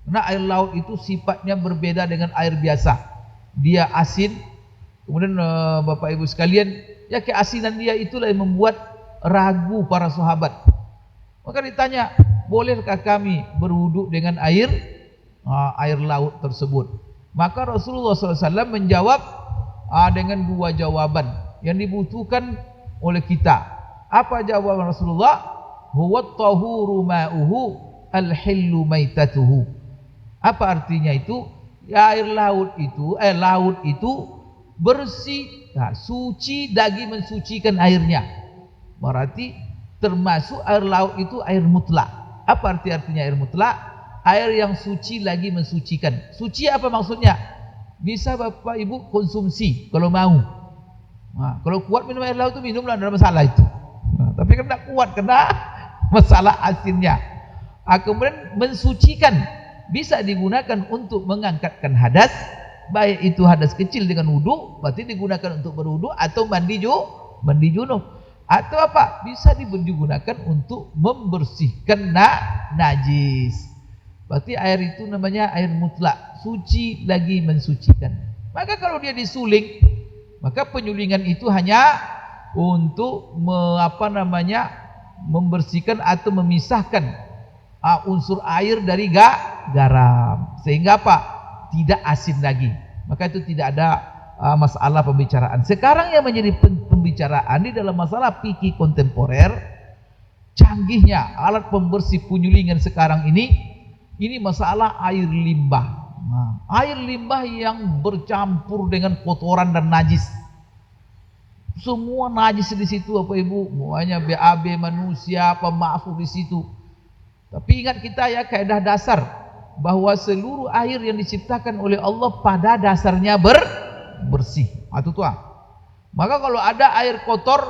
Karena air laut itu sifatnya berbeda dengan air biasa. Dia asin. Kemudian Bapak Ibu sekalian, ya keasinan dia itulah yang membuat ragu para sahabat. Maka ditanya, bolehkah kami berwudu dengan air laut tersebut? Maka Rasulullah SAW menjawab dengan dua jawaban yang dibutuhkan oleh kita. Apa jawaban Rasulullah? Huwa tahuru ma'uhu al-hillu maitatuhu. Apa artinya itu? Ya, laut itu bersih, suci lagi mensucikan airnya. Berarti termasuk air laut itu air mutlak. Apa artinya air mutlak? Air yang suci lagi mensucikan. Suci apa maksudnya? Bisa Bapak Ibu konsumsi kalau mau. Kalau kuat minum air laut itu minumlah, tidak ada masalah itu. Tapi kan tidak kuat karena masalah asinnya. Kemudian mensucikan, bisa digunakan untuk mengangkatkan hadas, baik itu hadas kecil dengan wudu, berarti digunakan untuk berwudu atau mandi junub. Atau apa? Bisa digunakan untuk membersihkan najis. Berarti air itu namanya air mutlak, suci lagi mensucikan. Maka kalau dia disuling, maka penyulingan itu hanya untuk membersihkan atau memisahkan unsur air dari garam, sehingga apa? Tidak asin lagi. Maka itu tidak ada masalah pembicaraan. Sekarang yang menjadi pembicaraan di dalam masalah fikih kontemporer, canggihnya alat pembersih penyulingan sekarang ini masalah air limbah. Air limbah yang bercampur dengan kotoran dan najis. Semua najis di situ Bapak Ibu, semuanya BAB manusia, pemafuk di situ. Tapi ingat kita ya, kaidah dasar bahwa seluruh air yang diciptakan oleh Allah pada dasarnya bersih. Itu tuh. Maka kalau ada air kotor,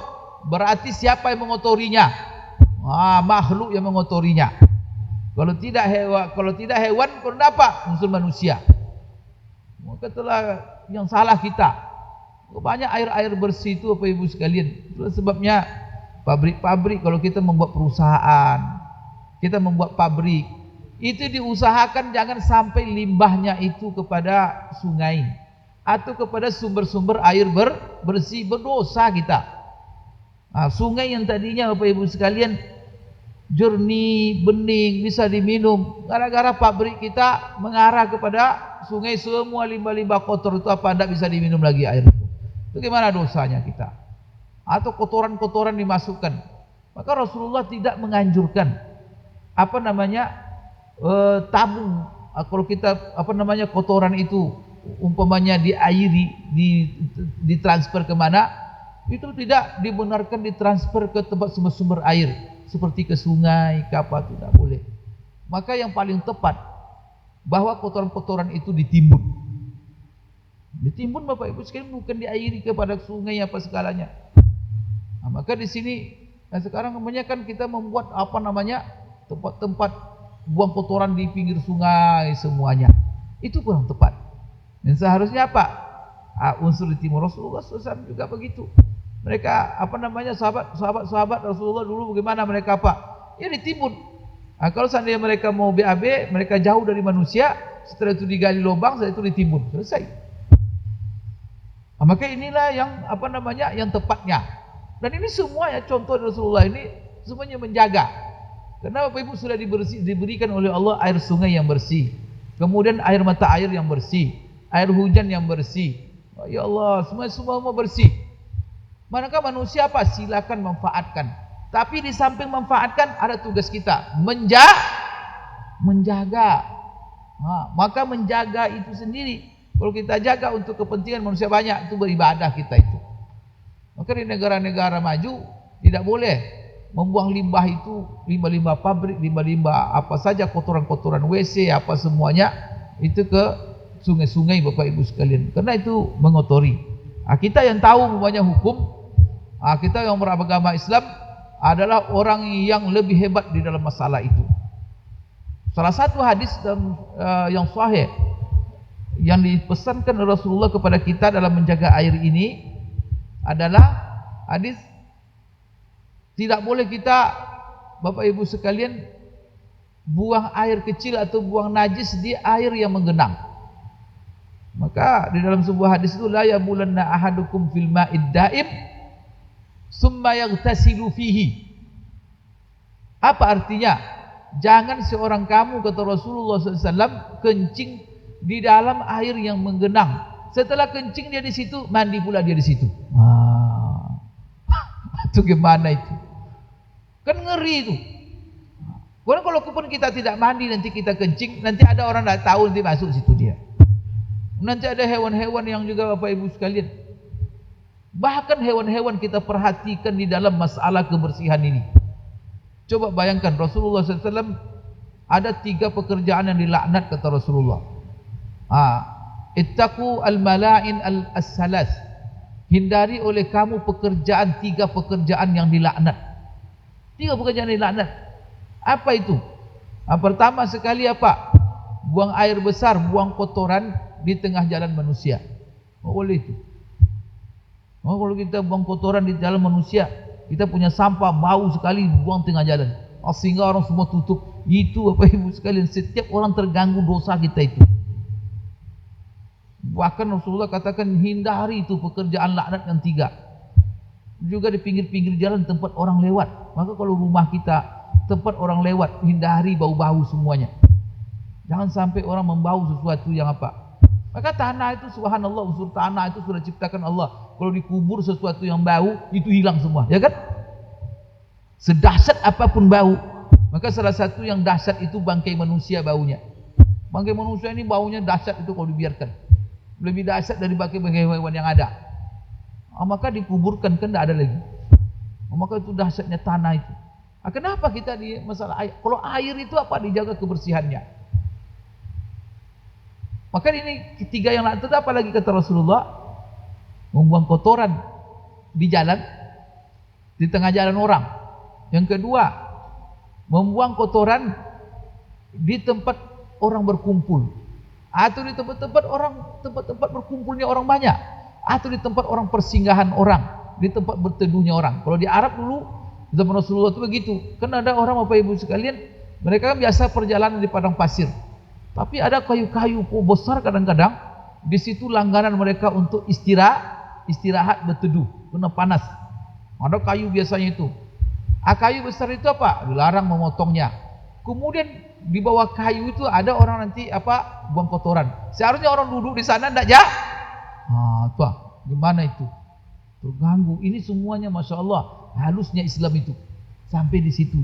berarti siapa yang mengotorinya? Makhluk yang mengotorinya. Kalau tidak hewan, kalau apa? Unsur manusia. Maka itulah yang salah kita. Banyak air bersih itu Bapak Ibu sekalian. Itulah sebabnya pabrik-pabrik, kalau kita membuat perusahaan, kita membuat pabrik, itu diusahakan jangan sampai limbahnya itu kepada sungai atau kepada sumber-sumber air bersih. Berdosa kita. Sungai yang tadinya Bapak Ibu sekalian jernih, bening, bisa diminum, gara-gara pabrik kita mengarah kepada sungai, semua limbah-limbah kotor itu tidak bisa diminum lagi air itu. Itu gimana dosanya kita? Atau kotoran-kotoran dimasukkan. Maka Rasulullah tidak menganjurkan tabung. Kalau kita kotoran itu umpamanya diairi, ditransfer kemana, itu tidak dibenarkan ditransfer ke tempat sumber-sumber air seperti ke sungai, ke apa, tidak boleh. Maka yang paling tepat bahwa kotoran-kotoran itu ditimbun Bapak Ibu sekalian, bukan diairi kepada sungai apa segalanya. Maka di sini sekarang kebanyakan kita membuat tempat-tempat buang kotoran di pinggir sungai semuanya. Itu kurang tepat. Dan seharusnya apa? Unsur ditimbun. Rasulullah SAW juga begitu. Mereka sahabat Rasulullah dulu bagaimana mereka Ya ditimbun. Kalau seandainya mereka mau BAB, mereka jauh dari manusia, setelah itu digali lubang, setelah itu ditimbun, selesai. Maka inilah yang tepatnya. Dan ini semua ya contoh Rasulullah ini semuanya menjaga. Karena Bapak Ibu sudah diberikan oleh Allah air sungai yang bersih, kemudian air mata air yang bersih, air hujan yang bersih. Ya Allah, semua bersih. Manakah manusia silakan manfaatkan. Tapi di samping manfaatkan ada tugas kita menjaga. Maka menjaga itu sendiri. Kalau kita jaga untuk kepentingan manusia banyak, itu beribadah kita itu. Maka di negara-negara maju tidak boleh membuang limbah itu, limbah-limbah pabrik, limbah-limbah apa saja, kotoran-kotoran WC apa semuanya itu ke sungai-sungai Bapak Ibu sekalian. Karena itu mengotori. Kita yang tahu banyak hukum, kita yang beragama Islam adalah orang yang lebih hebat di dalam masalah itu. Salah satu hadis yang sahih yang dipesankan Rasulullah kepada kita dalam menjaga air ini adalah hadis tidak boleh kita Bapak Ibu sekalian buang air kecil atau buang najis di air yang menggenang. Maka di dalam sebuah hadis itu, la yabulanna ahadukum fil ma'id daim summa yaghtasilu fihi. Apa artinya? Jangan seorang kamu, kata Rasulullah SAW, kencing di dalam air yang menggenang. Setelah kencing dia di situ, mandi pula dia di situ. Itu gimana itu? Kan ngeri itu. Karena kalau kita tidak mandi, nanti kita kencing, nanti ada orang tidak tahu, nanti masuk situ dia. Nanti ada hewan-hewan yang juga Bapak Ibu sekalian. Bahkan hewan-hewan kita perhatikan di dalam masalah kebersihan ini. Coba bayangkan, Rasulullah SAW ada 3 pekerjaan yang dilaknat, kata Rasulullah. Ittaqu al-mala'in al-salas. Hindari oleh kamu pekerjaan 3 pekerjaan yang dilaknat. 3 pekerjaan yang dilaknat. Apa itu? Pertama sekali apa? Buang air besar, buang kotoran di tengah jalan manusia. Boleh itu. Kalau kita buang kotoran di jalan manusia, kita punya sampah bau sekali, buang tengah jalan. Sehingga orang semua tutup. Itu Bapak Ibu sekalian, setiap orang terganggu dosa kita itu. Bahkan Rasulullah katakan, hindari itu pekerjaan laknat yang 3. Juga di pinggir-pinggir jalan tempat orang lewat. Maka kalau rumah kita tempat orang lewat, hindari bau-bau semuanya. Jangan sampai orang membau sesuatu yang apa. Maka tanah itu, subhanallah, unsur tanah itu sudah ciptakan Allah. Kalau dikubur sesuatu yang bau, itu hilang semua, ya kan? Sedahsyat apapun bau. Maka salah satu yang dahsyat itu bangkai manusia baunya. Bangkai manusia ini baunya dahsyat itu kalau dibiarkan. Lebih dahsyat dari bangkai hewan yang ada. Maka dikuburkan, kan tidak ada lagi. Maka itu dahsyatnya tanah itu. Kenapa kita di masalah air? Kalau air itu apa? Dijaga kebersihannya. Maka ini 3 yang laknat, apa lagi kata Rasulullah? Membuang kotoran di jalan, di tengah jalan orang. Yang kedua, membuang kotoran di tempat orang berkumpul, atau di tempat berkumpulnya orang banyak, atau di tempat orang persinggahan orang, di tempat berteduhnya orang. Kalau di Arab dulu zaman Rasulullah itu begitu. Kan ada orang Bapak Ibu sekalian, mereka kan biasa perjalanan di padang pasir. Tapi ada kayu-kayu besar kadang-kadang, di situ langganan mereka untuk istirahat berteduh, kena panas. Ada kayu biasanya itu. Kayu besar itu apa? Dilarang memotongnya. Kemudian di bawah kayu itu ada orang nanti buang kotoran. Seharusnya orang duduk di sana tidak ya? Gimana itu? Terganggu. Ini semuanya Masya Allah, halusnya Islam itu sampai di situ.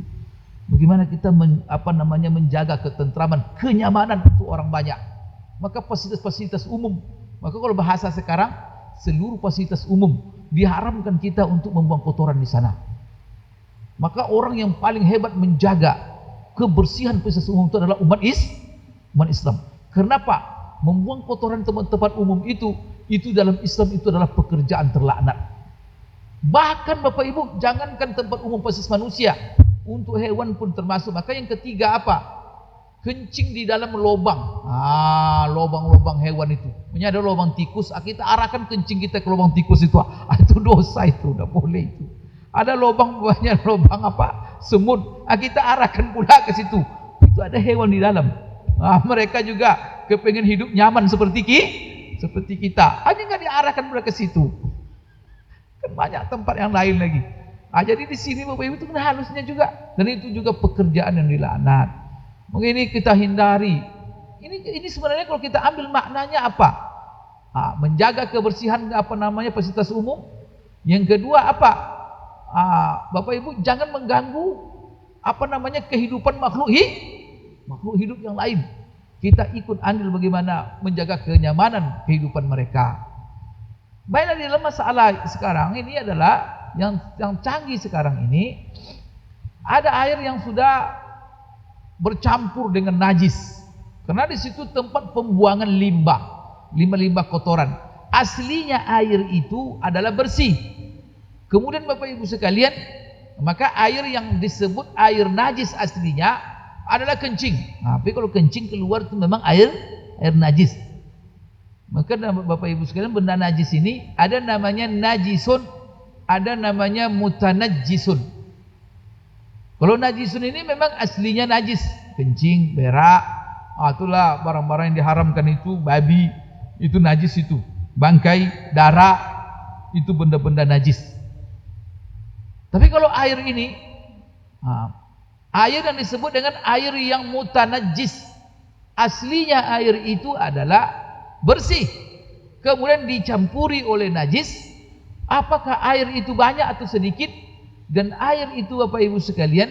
Bagaimana kita menjaga ketentraman, kenyamanan untuk orang banyak. Maka fasilitas-fasilitas umum. Maka kalau bahasa sekarang, seluruh fasilitas umum diharamkan kita untuk membuang kotoran di sana. Maka orang yang paling hebat menjaga kebersihan fasilitas umum itu adalah umat Islam. Kenapa? Membuang kotoran tempat-tempat umum itu dalam Islam itu adalah pekerjaan terlaknat. Bahkan Bapak Ibu, jangankan tempat umum fasilitas manusia, untuk hewan pun termasuk. Maka yang ketiga apa? Kencing di dalam lubang. Lubang-lubang hewan itu. Punya ada lubang tikus, kita arahkan kencing kita ke lubang tikus itu. Itu dosa itu, tidak boleh itu. Ada lubang banyak, lubang semut. Kita arahkan pula ke situ. Itu ada hewan di dalam. Mereka juga kepengen hidup nyaman seperti kita. Hanya nggak diarahkan pula ke situ. Kan banyak tempat yang lain lagi. Jadi di sini Bapak Ibu itu kena halusnya juga, dan itu juga pekerjaan yang dilaknat. Mungkin ini kita hindari. Ini sebenarnya kalau kita ambil maknanya apa? Menjaga kebersihan fasilitas umum. Yang kedua apa? Bapak Ibu jangan mengganggu kehidupan makhluk hidup yang lain. Kita ikut andil bagaimana menjaga kenyamanan kehidupan mereka. Baiklah, di dalam masalah sekarang ini adalah yang canggih sekarang ini, ada air yang sudah bercampur dengan najis. Karena di situ tempat pembuangan limbah kotoran. Aslinya air itu adalah bersih. Kemudian Bapak Ibu sekalian, maka air yang disebut air najis aslinya adalah kencing. Tapi kalau kencing keluar itu memang air najis. Maka Bapak Ibu sekalian, benda najis ini ada namanya najisun, ada namanya mutanajjisun. Kalau najisun ini memang aslinya najis, kencing, berak, itulah barang-barang yang diharamkan itu, babi, itu najis itu. Bangkai, darah, itu benda-benda najis. Tapi kalau air ini, air yang disebut dengan air yang mutanajjis, aslinya air itu adalah bersih, kemudian dicampuri oleh najis. Apakah air itu banyak atau sedikit? Dan air itu Bapak Ibu sekalian,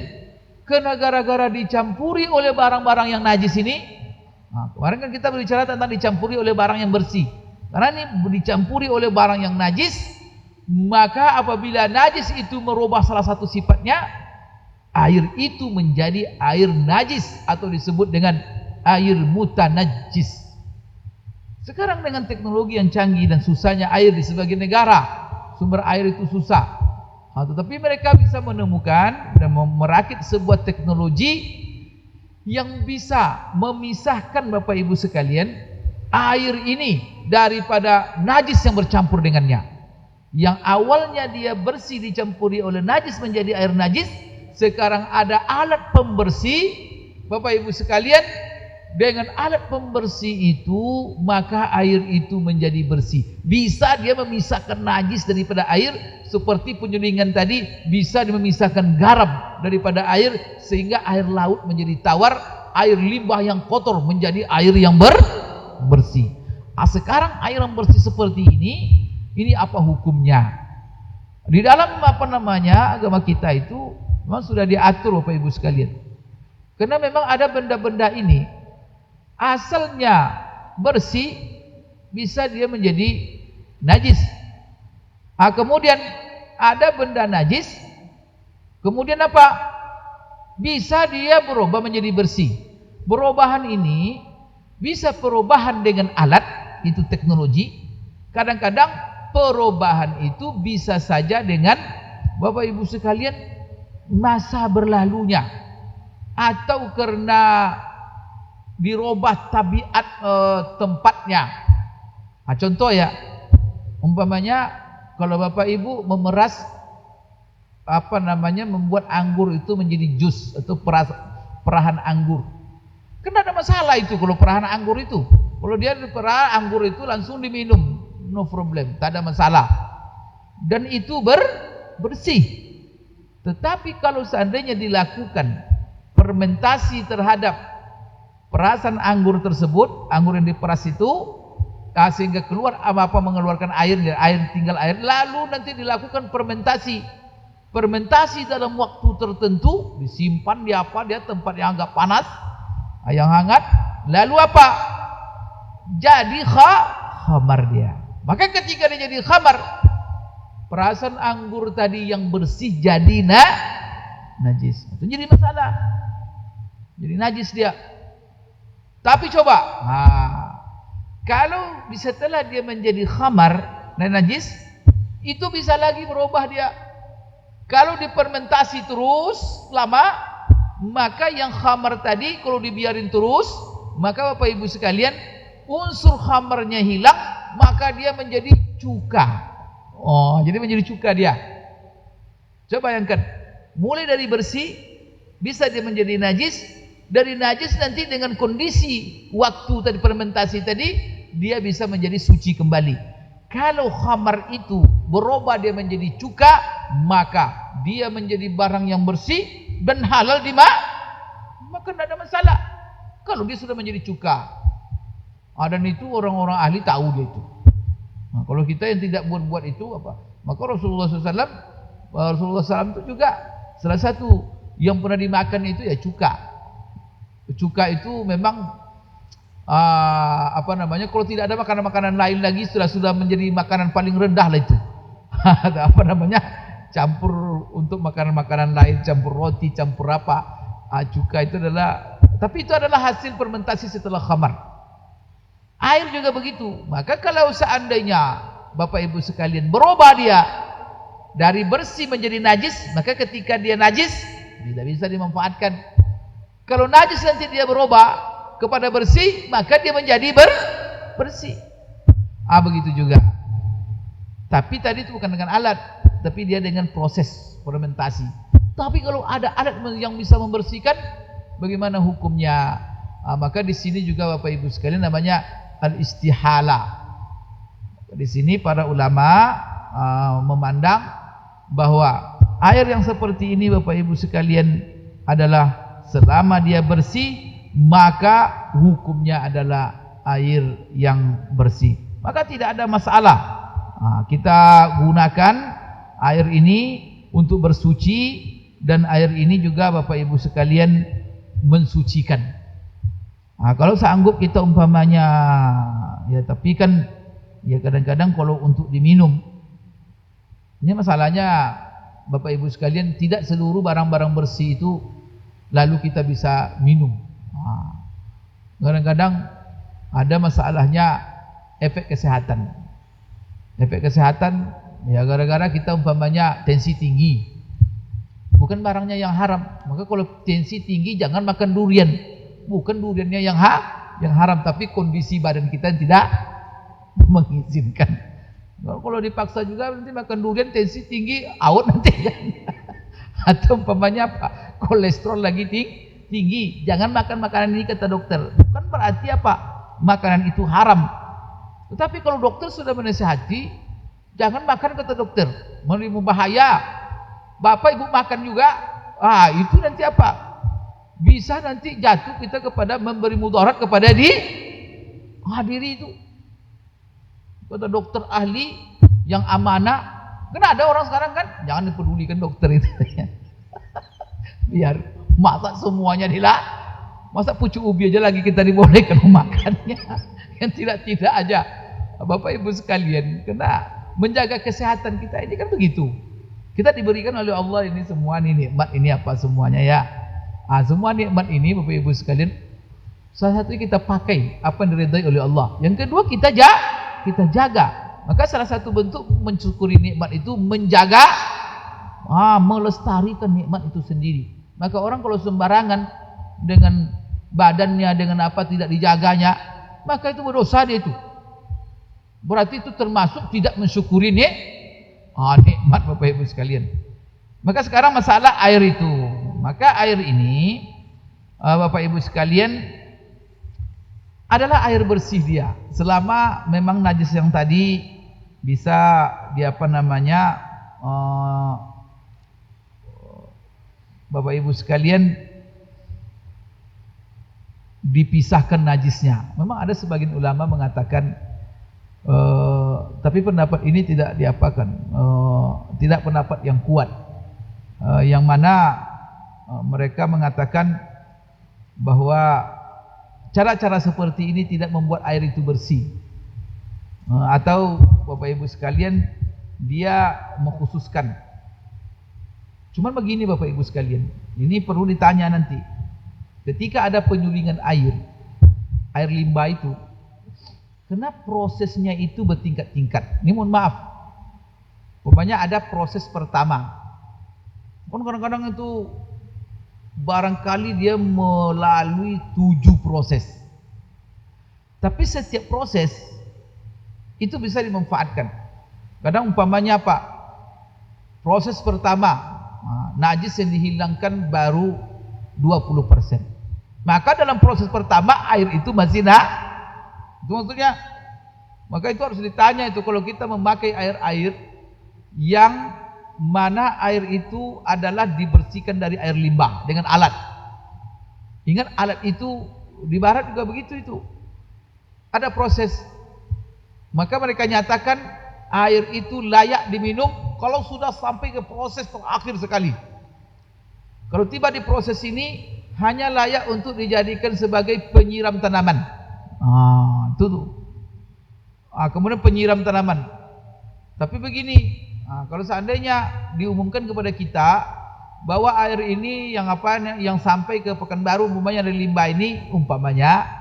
karena gara-gara dicampuri oleh barang-barang yang najis ini, kemarin kan kita berbicara tentang dicampuri oleh barang yang bersih. Karena ini dicampuri oleh barang yang najis, maka apabila najis itu merubah salah satu sifatnya, air itu menjadi air najis atau disebut dengan air mutanajjis. Sekarang dengan teknologi yang canggih dan susahnya air di sebagian negara, sumber air itu susah. Tetapi mereka bisa menemukan dan merakit sebuah teknologi yang bisa memisahkan Bapak Ibu sekalian air ini daripada najis yang bercampur dengannya. Yang awalnya dia bersih dicampuri oleh najis menjadi air najis, sekarang ada alat pembersih Bapak Ibu sekalian. Dengan alat pembersih itu maka air itu menjadi bersih. Bisa dia memisahkan najis daripada air, seperti penyulingan tadi bisa memisahkan garam daripada air, sehingga air laut menjadi tawar, air limbah yang kotor menjadi air yang bersih. Sekarang air yang bersih seperti ini apa hukumnya? Di dalam agama kita itu memang sudah diatur Bapak Ibu sekalian. Karena memang ada benda-benda ini asalnya bersih, bisa dia menjadi najis. Kemudian ada benda najis, kemudian apa? Bisa dia berubah menjadi bersih. Perubahan ini bisa perubahan dengan alat, itu teknologi. Kadang-kadang perubahan itu bisa saja dengan Bapak Ibu sekalian masa berlalunya, atau karena dirubah tabiat tempatnya. Contoh ya, umpamanya kalau Bapak Ibu memeras membuat anggur itu menjadi jus atau perahan anggur, kan ada masalah itu kalau perahan anggur itu. Kalau dia perah anggur itu langsung diminum, no problem, tak ada masalah, dan itu bersih. Tetapi kalau seandainya dilakukan fermentasi terhadap perasan anggur tersebut, anggur yang diperas itu, sehingga keluar mengeluarkan air tinggal air, lalu nanti dilakukan fermentasi dalam waktu tertentu, disimpan di tempat yang agak panas, yang hangat, lalu apa? Jadi khamar dia. Maka ketika dia jadi khamar, perasan anggur tadi yang bersih jadi najis. Itu jadi masalah, jadi najis dia. Tapi coba, kalau setelah dia menjadi khamar dan najis, itu bisa lagi berubah dia. Kalau difermentasi terus lama, maka yang khamar tadi kalau dibiarin terus, maka Bapak Ibu sekalian, unsur khamarnya hilang, maka dia menjadi cuka. Jadi menjadi cuka dia. Coba bayangkan, mulai dari bersih bisa dia menjadi najis. Dari najis nanti dengan kondisi waktu tadi fermentasi tadi, dia bisa menjadi suci kembali. Kalau khamar itu berubah dia menjadi cuka, maka dia menjadi barang yang bersih dan halal maka tidak ada masalah. Kalau dia sudah menjadi cuka, dan itu orang-orang ahli tahu dia itu. Kalau kita yang tidak buat itu apa? Maka Rasulullah SAW itu juga salah satu yang pernah dimakan itu ya cuka. Cuka itu memang kalau tidak ada makanan-makanan lain lagi, sudah menjadi makanan paling rendah lah itu. Campur untuk makanan-makanan lain, campur roti, campur apa. Cuka itu tapi itu adalah hasil fermentasi setelah khamar. Air juga begitu. Maka kalau seandainya Bapak Ibu sekalian berubah dia dari bersih menjadi najis, maka ketika dia najis tidak bisa dimanfaatkan. Kalau najis nanti dia berubah kepada bersih, maka dia menjadi bersih. Begitu juga. Tapi tadi itu bukan dengan alat, tapi dia dengan proses fermentasi. Tapi kalau ada alat yang bisa membersihkan, bagaimana hukumnya? Maka di sini juga Bapak Ibu sekalian namanya al-istihala. Di sini para ulama memandang bahwa air yang seperti ini Bapak Ibu sekalian adalah selama dia bersih, maka hukumnya adalah air yang bersih. Maka tidak ada masalah. Kita gunakan air ini untuk bersuci, dan air ini juga Bapak Ibu sekalian mensucikan. Kalau sanggup kita umpamanya, ya tapi kan ya kadang-kadang kalau untuk diminum, ini masalahnya Bapak Ibu sekalian, tidak seluruh barang-barang bersih itu lalu kita bisa minum. Kadang-kadang ada masalahnya efek kesehatan. Efek kesehatan ya gara-gara kita umpamanya tensi tinggi, bukan barangnya yang haram. Maka kalau tensi tinggi jangan makan durian, bukan duriannya yang haram, tapi kondisi badan kita tidak mengizinkan. Kalau dipaksa juga nanti makan durian tensi tinggi, awet nanti kan. Atau umpamanya apa, kolesterol lagi tinggi, jangan makan makanan ini kata dokter. Bukan berarti apa makanan itu haram, tetapi kalau dokter sudah menasihati jangan makan kata dokter, menimbulkan bahaya. Bapak Ibu makan juga, itu nanti apa, bisa nanti jatuh kita kepada memberi mudarat kepada diri itu. Kata dokter ahli yang amanah. Karena ada orang sekarang kan, jangan dipedulikan dokter itu. Biar masa semuanya masa pucuk ubi aja lagi kita dibolehkan memakannya. Yang tidak aja. Bapak Ibu sekalian, kena menjaga kesehatan kita ini kan begitu. Kita diberikan oleh Allah ini semua nikmat ini apa semuanya ya. Semua nikmat ini Bapak Ibu sekalian, salah satu kita pakai apa yang diridai oleh Allah. Yang kedua kita jaga. Maka salah satu bentuk mensyukuri nikmat itu menjaga, melestarikan nikmat itu sendiri. Maka orang kalau sembarangan dengan badannya, dengan apa tidak dijaganya, maka itu berdosa dia itu. Berarti itu termasuk tidak mensyukuri nikmat Bapak Ibu sekalian. Maka sekarang masalah air itu. Maka air ini Bapak Ibu sekalian adalah air bersih dia, selama memang najis yang tadi bisa Bapak Ibu sekalian dipisahkan najisnya. Memang ada sebagian ulama mengatakan tapi pendapat ini tidak diapakan, tidak pendapat yang kuat, yang mana mereka mengatakan bahwa cara-cara seperti ini tidak membuat air itu bersih. Atau Bapak Ibu sekalian, dia mengkhususkan. Cuman begini Bapak Ibu sekalian, ini perlu ditanya nanti. Ketika ada penyulingan air limbah itu, kenapa prosesnya itu bertingkat-tingkat? Ini mohon maaf. Pokoknya ada proses pertama. Kadang-kadang itu barangkali dia melalui 7 proses. Tapi setiap proses itu bisa dimanfaatkan. Kadang umpamanya apa? Proses pertama, najis yang dihilangkan baru 20%. Maka dalam proses pertama air itu masih itu maksudnya. Maka itu harus ditanya itu kalau kita memakai air yang mana air itu adalah dibersihkan dari air limbah dengan alat. Ingat alat itu di barat juga begitu itu. Ada proses. Maka mereka nyatakan air itu layak diminum kalau sudah sampai ke proses terakhir sekali. Kalau tiba di proses ini hanya layak untuk dijadikan sebagai penyiram tanaman. Itu tuh. Kemudian penyiram tanaman. Tapi begini, kalau seandainya diumumkan kepada kita bahwa air ini yang sampai ke Pekanbaru umpamanya dari limbah ini umpamanya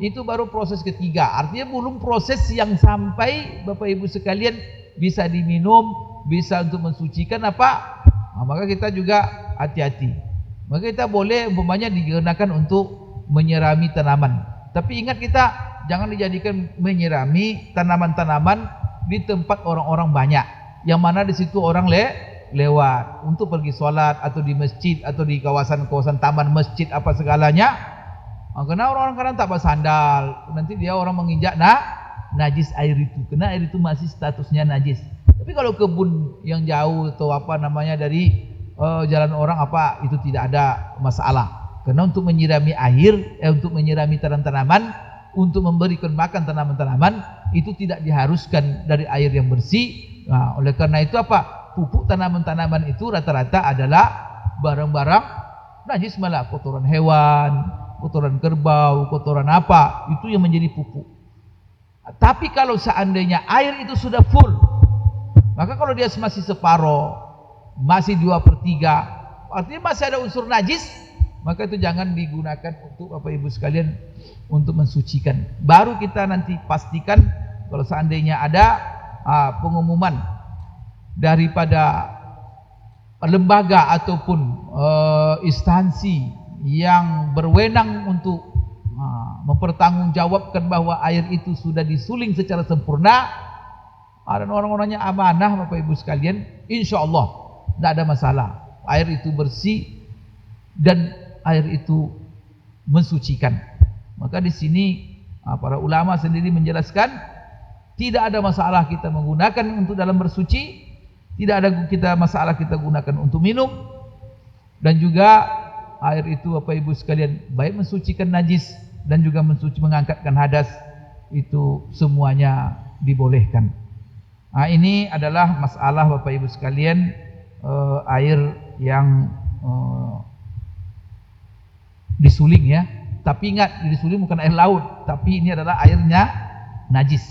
itu baru proses ketiga, artinya belum proses yang sampai Bapak Ibu sekalian bisa diminum, bisa untuk mensucikan apa, maka kita juga hati-hati. Maka kita boleh umpamanya digunakan untuk menyirami tanaman, tapi ingat kita jangan dijadikan menyirami tanaman-tanaman di tempat orang-orang banyak, yang mana di situ orang lewat untuk pergi sholat atau di masjid atau di kawasan-kawasan taman masjid apa segalanya. Karena orang-orang kadang tak bersandal, nanti dia orang menginjak najis air itu, karena air itu masih statusnya najis. Tapi kalau kebun yang jauh atau apa namanya dari jalan orang apa, itu tidak ada masalah. Karena untuk menyirami air, untuk menyirami tanaman-tanaman, untuk memberikan makan tanaman-tanaman, itu tidak diharuskan dari air yang bersih. Nah, oleh karena itu apa? Pupuk tanaman-tanaman itu rata-rata adalah barang-barang najis, malah kotoran hewan, kotoran kerbau, kotoran apa, itu yang menjadi pupuk. Tapi kalau seandainya air itu sudah full, maka kalau dia masih separoh, masih 2/3, artinya masih ada unsur najis, maka itu jangan digunakan untuk Bapak Ibu sekalian untuk mensucikan. Baru kita nanti pastikan kalau seandainya ada pengumuman daripada lembaga ataupun instansi yang berwenang untuk mempertanggungjawabkan bahwa air itu sudah disuling secara sempurna, dan orang-orangnya amanah Bapak Ibu sekalian, insya Allah tidak ada masalah. Air itu bersih dan air itu mensucikan. Maka di sini para ulama sendiri menjelaskan tidak ada masalah kita menggunakan untuk dalam bersuci, tidak ada masalah kita gunakan untuk minum, dan juga air itu Bapak Ibu sekalian baik mensucikan najis dan juga mengangkatkan hadas, itu semuanya dibolehkan. Ini adalah masalah Bapak Ibu sekalian air yang disuling ya. Tapi ingat, disuling bukan air laut, tapi ini adalah airnya najis.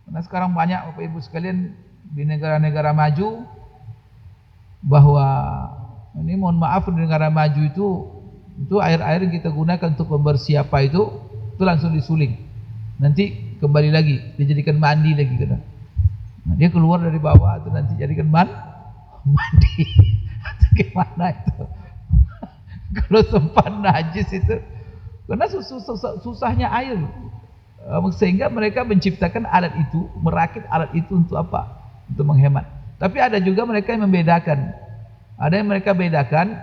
Karena sekarang banyak Bapak Ibu sekalian di negara-negara maju bahwa ini mohon maaf, di negara maju itu air-air yang kita gunakan untuk pembersih apa itu langsung disuling. Nanti kembali lagi dijadikan mandi lagi kena. Nah, dia keluar dari bawah itu nanti jadikan mandi. Atau gimana itu? Kalau sempat najis itu, karena susahnya air, sehingga mereka menciptakan alat itu, merakit alat itu untuk apa? Untuk menghemat. Tapi ada juga mereka yang membedakan. Ada yang mereka bedakan,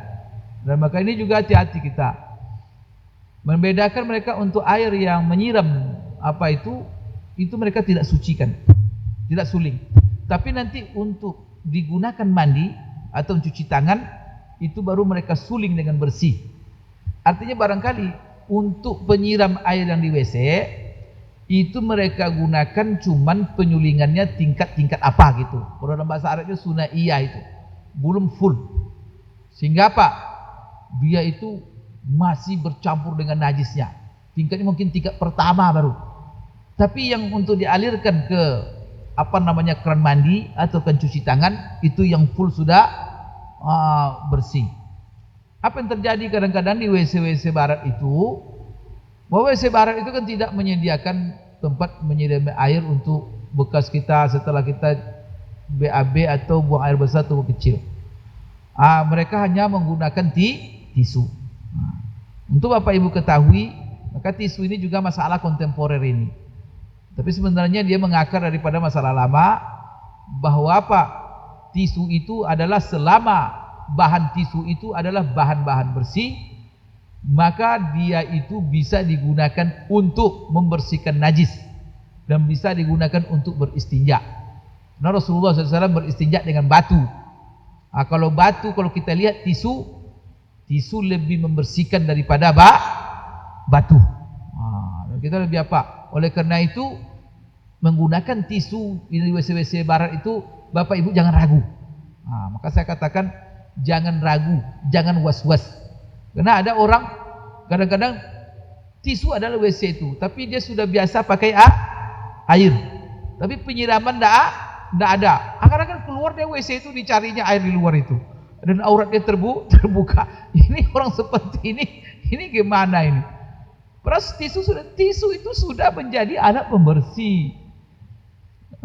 dan maka ini juga hati-hati kita membedakan mereka untuk air yang menyiram apa itu mereka tidak sucikan, tidak suling. Tapi nanti untuk digunakan mandi atau cuci tangan, itu baru mereka suling dengan bersih. Artinya barangkali untuk penyiram air yang di WC itu mereka gunakan cuman penyulingannya tingkat-tingkat apa gitu. Kalau dalam bahasa Arabnya sunaiyah itu belum full, sehingga apa? Dia itu masih bercampur dengan najisnya. Tingkatnya mungkin tingkat pertama baru. Tapi yang untuk dialirkan ke keran mandi atau kan cuci tangan, itu yang full sudah bersih. Apa yang terjadi kadang-kadang di WC-WC barat itu, bahwa WC barat itu kan tidak menyediakan tempat menyediakan air untuk bekas kita setelah kita BAB atau buang air besar atau kecil. Mereka hanya menggunakan tisu. Untuk Bapak Ibu ketahui, maka tisu ini juga masalah kontemporer ini. Tapi sebenarnya dia mengakar daripada masalah lama, bahwa apa? Tisu itu adalah, selama bahan tisu itu adalah bahan-bahan bersih, maka dia itu bisa digunakan untuk membersihkan najis dan bisa digunakan untuk beristinja. Nah, Rasulullah SAW beristinja dengan batu. Kalau batu, kalau kita lihat tisu lebih membersihkan daripada batu. Kita lebih apa? Oleh karena itu menggunakan tisu di WC-WC barat itu, Bapak Ibu jangan ragu. Maka saya katakan jangan ragu, jangan was-was. Karena ada orang kadang-kadang tisu adalah WC itu, tapi dia sudah biasa pakai air. Tapi penyiraman tidak ada. Kadang-kadang keluar dari WC itu dicarinya air di luar itu. Dan auratnya terbuka. Ini orang seperti ini gimana ini? Tisu itu sudah menjadi alat pembersih.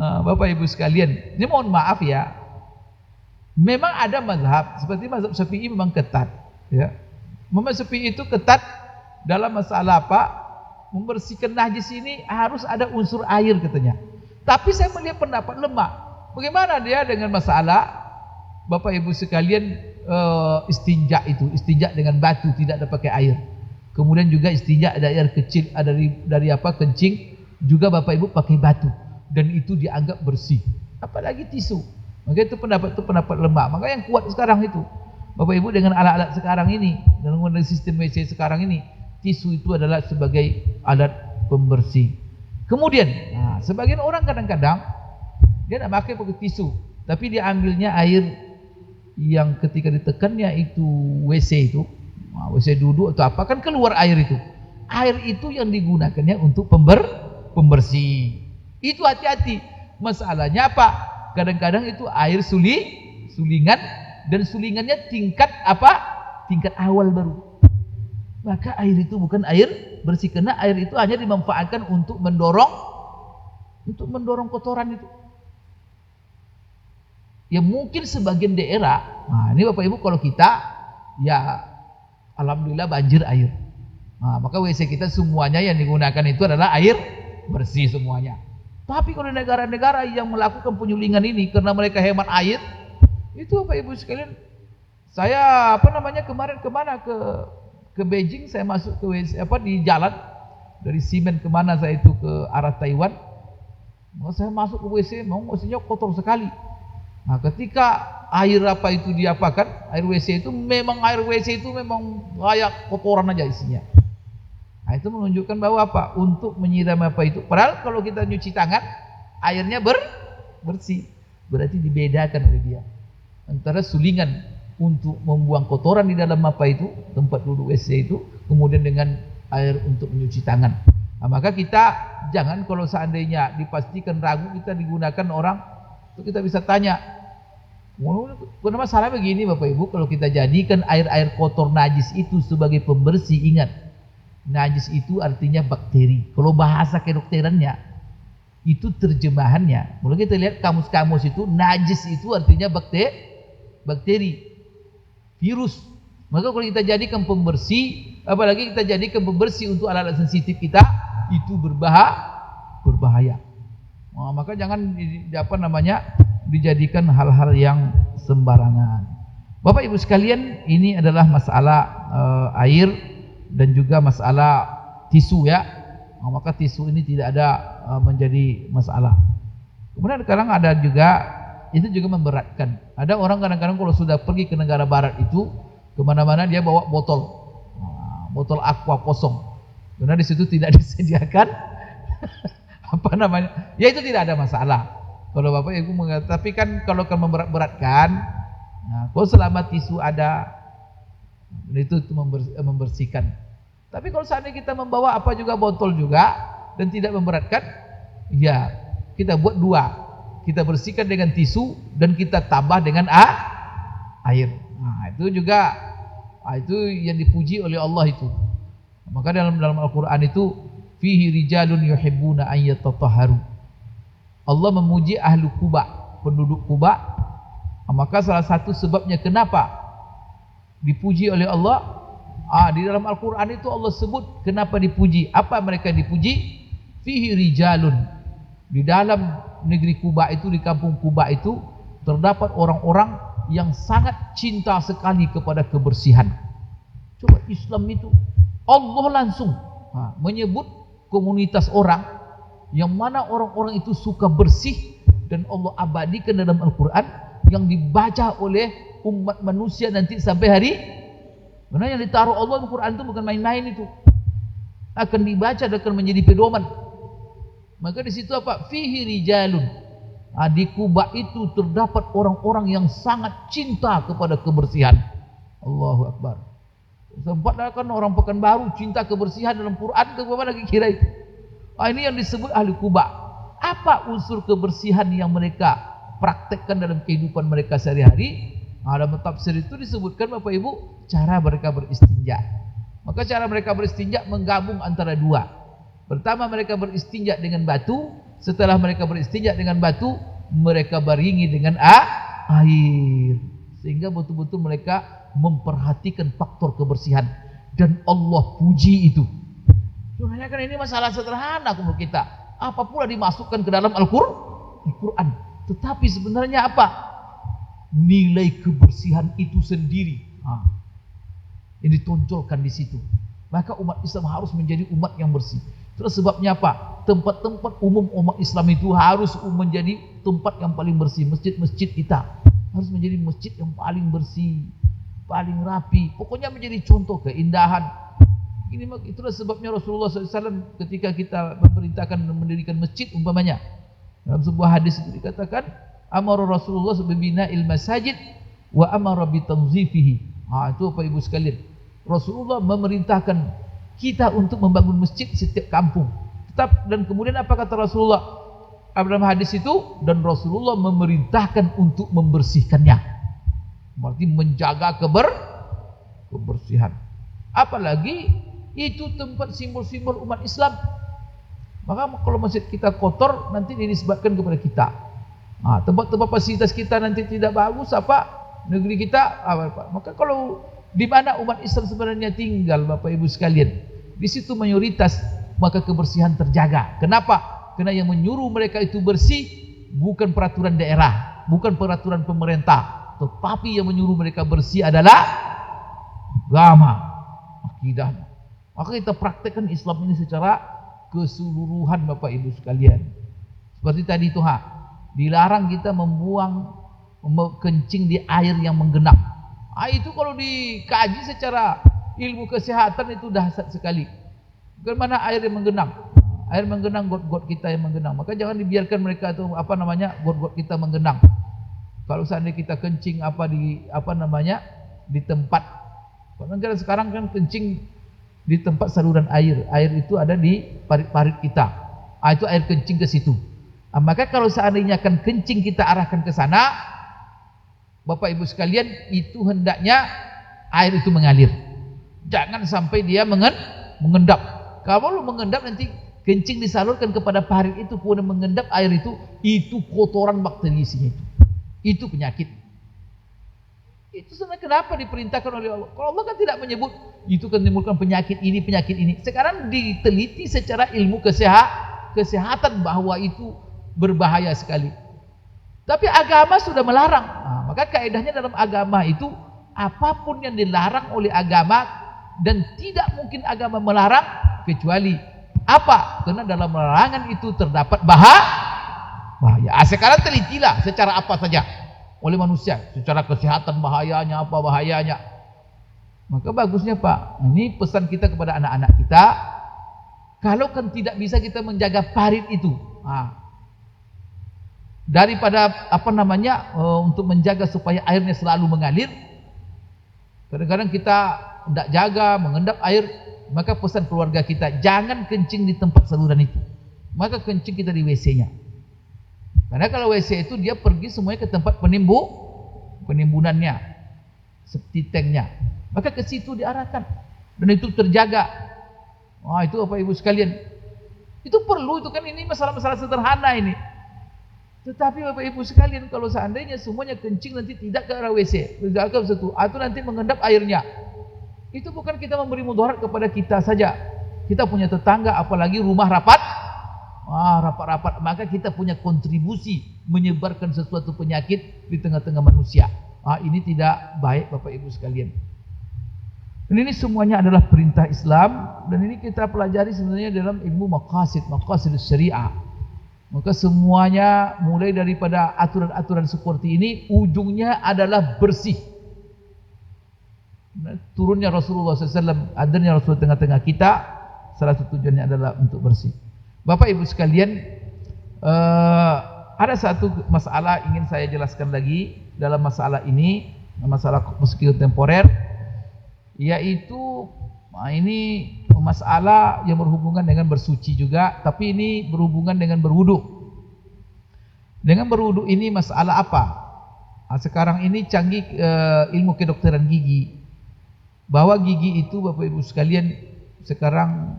Bapak Ibu sekalian, ini mohon maaf ya. Memang ada mazhab, seperti mazhab Syafi'i memang ketat. Ya. Mazhab Syafi'i itu ketat dalam masalah apa? Membersihkan najis ini harus ada unsur air katanya. Tapi saya melihat pendapat lemah. Bagaimana dia dengan masalah Bapak Ibu sekalian istinja dengan batu, tidak ada pakai air. Kemudian juga istinja ada air kecil, ada dari kencing, juga Bapak Ibu pakai batu, dan itu dianggap bersih. Apalagi tisu. Maka itu pendapat lemah. Maka yang kuat sekarang itu, Bapak Ibu, dengan alat-alat sekarang ini, dengan sistem WC sekarang ini, tisu itu adalah sebagai alat pembersih. Kemudian, sebagian orang kadang-kadang dia tidak pakai tisu, tapi dia ambilnya air yang ketika ditekannya itu WC itu, WC duduk atau apa, kan keluar air itu. Air itu yang digunakannya untuk pembersih. Itu hati-hati. Masalahnya apa? Kadang-kadang itu air sulingan, dan sulingannya tingkat awal baru. Maka air itu bukan air bersih, karena air itu hanya dimanfaatkan untuk mendorong kotoran itu. Ya mungkin sebagian daerah, ini Bapak Ibu, kalau kita ya alhamdulillah banjir air. Maka WC kita semuanya yang digunakan itu adalah air bersih semuanya. Tapi kalau negara-negara yang melakukan penyulingan ini karena mereka hemat air, itu Bapak Ibu sekalian, saya kemarin ke Beijing, saya masuk ke WC di jalan dari Ximen kemana saya itu ke arah Taiwan. Saya masuk ke WC, WC-nya kotor sekali. Nah, ketika air air WC itu memang kayak kotoran aja isinya. Nah, itu menunjukkan bahwa untuk menyiram padahal kalau kita nyuci tangan airnya bersih, berarti dibedakan oleh dia antara sulingan untuk membuang kotoran di dalam tempat duduk WC itu, kemudian dengan air untuk mencuci tangan. Nah, maka kita jangan, kalau seandainya dipastikan ragu, kita digunakan orang itu, kita bisa tanya, kenapa salah begini Bapak Ibu? Kalau kita jadikan air kotor najis itu sebagai pembersih, ingat, najis itu artinya bakteri. Kalau bahasa kedokterannya itu terjemahannya, mulai kita lihat kamus-kamus itu, najis itu artinya bakteri, virus. Maka kalau kita jadikan pembersih, apalagi kita jadikan pembersih untuk alat-alat sensitif kita, itu berbahaya. Maka jangan dijadikan hal-hal yang sembarangan. Bapak Ibu sekalian, ini adalah masalah air dan juga masalah tisu ya. Maka tisu ini tidak ada menjadi masalah. Kemudian sekarang ada juga, itu juga memberatkan. Ada orang kadang-kadang kalau sudah pergi ke negara barat itu, kemana-mana dia bawa botol aqua kosong, karena di situ tidak disediakan ya itu tidak ada masalah kalau Bapak Ibu mengatakan. Tapi kan kalau kan memberatkan, kalau selama tisu ada, itu membersihkan. Tapi kalau seandainya kita membawa juga botol juga dan tidak memberatkan, ya kita buat dua, kita bersihkan dengan tisu dan kita tambah dengan air. Itu juga itu yang dipuji oleh Allah itu. Maka dalam Al-Qur'an itu, fihi rijalun yuhibbuna an yatatahharu. Allah memuji ahlu Quba, penduduk Quba. Maka salah satu sebabnya kenapa dipuji oleh Allah, di dalam Al-Quran itu Allah sebut kenapa dipuji, apa mereka dipuji. Fihi rijalun, di dalam negeri Quba itu, di kampung Quba itu terdapat orang-orang yang sangat cinta sekali kepada kebersihan. Coba Islam itu Allah langsung menyebut komunitas orang yang mana orang-orang itu suka bersih, dan Allah abadikan dalam Al-Quran yang dibaca oleh umat manusia nanti sampai hari. Karena yang ditaruh Allah Al-Quran itu bukan main-main, itu akan dibaca dan akan menjadi pedoman. Maka di situ fihi rijalun, di Quba itu terdapat orang-orang yang sangat cinta kepada kebersihan. Allahu Akbar. Sempat kan orang Pekanbaru cinta kebersihan dalam Quran, kemana lagi kira itu. Ini yang disebut ahli Quba. Apa unsur kebersihan yang mereka praktekkan dalam kehidupan mereka sehari-hari? Dalam tafsir itu disebutkan Bapak Ibu, cara mereka beristinja. Maka cara mereka beristinja menggabung antara dua. Pertama, mereka beristinja dengan batu. Setelah mereka beristinja dengan batu, mereka baringi dengan air. Sehingga betul-betul mereka memperhatikan faktor kebersihan. Dan Allah puji itu. Sebenarnya kan ini masalah sederhana menurut kita. Apa pula dimasukkan ke dalam Al-Quran. Tetapi sebenarnya apa? nilai kebersihan itu sendiri yang ditonjolkan di situ. Maka umat Islam harus menjadi umat yang bersih. Terus sebabnya apa? Tempat-tempat umum umat Islam itu harus menjadi tempat yang paling bersih. Masjid-masjid kita harus menjadi masjid yang paling bersih, paling rapi. Pokoknya menjadi contoh keindahan. Itulah sebabnya Rasulullah SAW ketika kita memerintahkan mendirikan masjid umpamanya, dalam sebuah hadis itu dikatakan, amara Rasulullah bibina'il masajid wa amara bitanzifihi. Itu Bapak Ibu sekalian, Rasulullah memerintahkan kita untuk membangun masjid setiap kampung. Dan kemudian apa kata Rasulullah dalam hadis itu? Dan Rasulullah memerintahkan untuk membersihkannya. Berarti menjaga kebersihan. Apalagi itu tempat simbol-simbol umat Islam. Maka kalau masjid kita kotor, nanti dinisbatkan kepada kita. Tempat-tempat fasilitas kita nanti tidak bagus, negeri kita, maka kalau di mana umat Islam sebenarnya tinggal, Bapak Ibu sekalian, di situ mayoritas, maka kebersihan terjaga. Kenapa? Karena yang menyuruh mereka itu bersih bukan peraturan daerah, bukan peraturan pemerintah, tetapi yang menyuruh mereka bersih adalah agama, akidah. Maka kita praktekkan Islam ini secara keseluruhan, Bapak Ibu sekalian. Seperti tadi itu, dilarang kita kencing di air yang menggenang. Itu kalau dikaji secara ilmu kesehatan itu dahsyat sekali. Bagaimana air yang menggenang? Air menggenang, got-got kita yang menggenang. Maka jangan dibiarkan mereka itu got-got kita menggenang. Kalau seandainya kita kencing di tempat. Karena sekarang kan kencing di tempat saluran air. Air itu ada di parit-parit kita. Itu air kencing ke situ. Maka kalau seandainya akan kencing kita arahkan ke sana, Bapak Ibu sekalian, itu hendaknya air itu mengalir. Jangan sampai dia mengendap. Kalau mengendap nanti kencing disalurkan kepada parit itu, kemudian mengendap air itu kotoran bakteri isinya itu penyakit. Itu sebenarnya kenapa diperintahkan oleh Allah? Kalau Allah kan tidak menyebut itu kan menimbulkan penyakit ini, penyakit ini. Sekarang diteliti secara ilmu kesehatan bahwa itu berbahaya sekali. Tapi agama sudah melarang. Maka kaedahnya dalam agama itu, apapun yang dilarang oleh agama, dan tidak mungkin agama melarang kecuali apa? Karena dalam larangan itu terdapat bahaya. Sekarang telitilah secara apa saja oleh manusia, secara kesehatan bahayanya, apa bahayanya. Maka bagusnya Pak, ini pesan kita kepada anak-anak kita, kalau kan tidak bisa kita menjaga parit itu, daripada untuk menjaga supaya airnya selalu mengalir, kadang-kadang kita tidak jaga, mengendap air, maka pesan keluarga kita, jangan kencing di tempat saluran itu, maka kencing kita di WC-nya. Karena kalau WC itu dia pergi semuanya ke tempat penimbunannya, septic tanknya, maka ke situ diarahkan, dan itu terjaga. Itu Bapak Ibu sekalian, itu perlu, itu kan ini masalah-masalah sederhana ini. Tetapi Bapak Ibu sekalian, kalau seandainya semuanya kencing nanti tidak ke arah WC, itu nanti mengendap airnya, itu bukan kita memberi mudarat kepada kita saja, kita punya tetangga, apalagi rumah rapat, maka kita punya kontribusi menyebarkan sesuatu penyakit di tengah-tengah manusia. Ini tidak baik Bapak Ibu sekalian. Dan ini semuanya adalah perintah Islam, dan ini kita pelajari sebenarnya dalam ilmu maqasid syariah. Maka semuanya mulai daripada aturan-aturan seperti ini, ujungnya adalah bersih. Turunnya Rasulullah SAW, adanya Rasul tengah-tengah kita, salah satu tujuannya adalah untuk bersih. Bapak Ibu sekalian, ada satu masalah ingin saya jelaskan lagi dalam masalah ini, masalah meski temporer, yaitu ini masalah yang berhubungan dengan bersuci juga, tapi ini berhubungan dengan berwudu. Dengan berwudu ini masalah apa? Sekarang ini canggih ilmu kedokteran gigi, bahwa gigi itu Bapak Ibu sekalian sekarang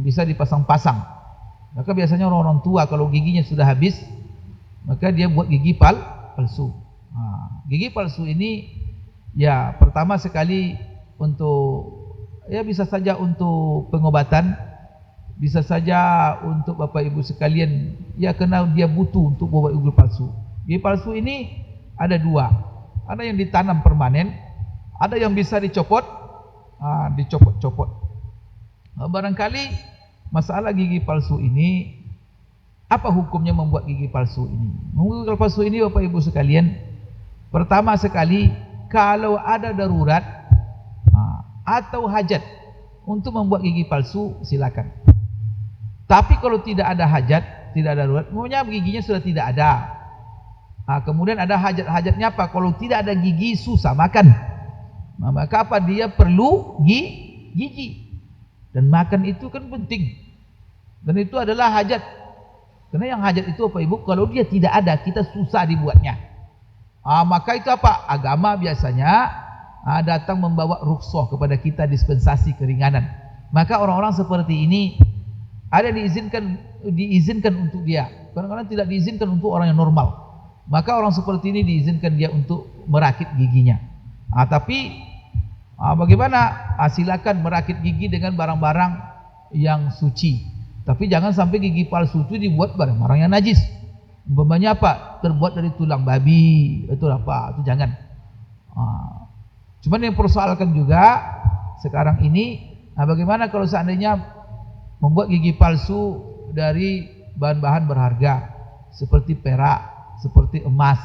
bisa dipasang-pasang. Maka biasanya orang-orang tua kalau giginya sudah habis, maka dia buat gigi palsu. Gigi palsu ini ya pertama sekali bisa saja untuk pengobatan, bisa saja untuk Bapak Ibu sekalian, ya karena dia butuh untuk buat gigi palsu. Gigi palsu ini ada dua. ada yang ditanam permanen, ada yang bisa dicopot, dicopot-copot. Barangkali masalah gigi palsu ini, apa hukumnya membuat gigi palsu ini? Membuat gigi palsu ini Bapak Ibu sekalian, pertama sekali, kalau ada darurat atau hajat untuk membuat gigi palsu, silakan. Tapi kalau tidak ada hajat, tidak ada darurat, maunya giginya sudah tidak ada. Kemudian ada hajat-hajatnya apa? Kalau tidak ada gigi, susah makan. Maka apa? Dia perlu gigi. Dan makan itu kan penting. Dan itu adalah hajat. Karena yang hajat itu Bapak Ibu, kalau dia tidak ada, kita susah dibuatnya. Maka itu apa? Agama biasanya datang membawa rukhsah kepada kita, dispensasi keringanan. Maka orang-orang seperti ini ada diizinkan untuk dia. Kadang-kadang tidak diizinkan untuk orang yang normal. Maka orang seperti ini diizinkan dia untuk merakit giginya. Tapi bagaimana? Silakan merakit gigi dengan barang-barang yang suci. Tapi jangan sampai gigi palsu itu dibuat barang-barang yang najis. Umpamanya apa? Terbuat dari tulang babi, itu apa? Itu jangan. Cuman yang persoalkan juga sekarang ini, bagaimana kalau seandainya membuat gigi palsu dari bahan-bahan berharga seperti perak, seperti emas,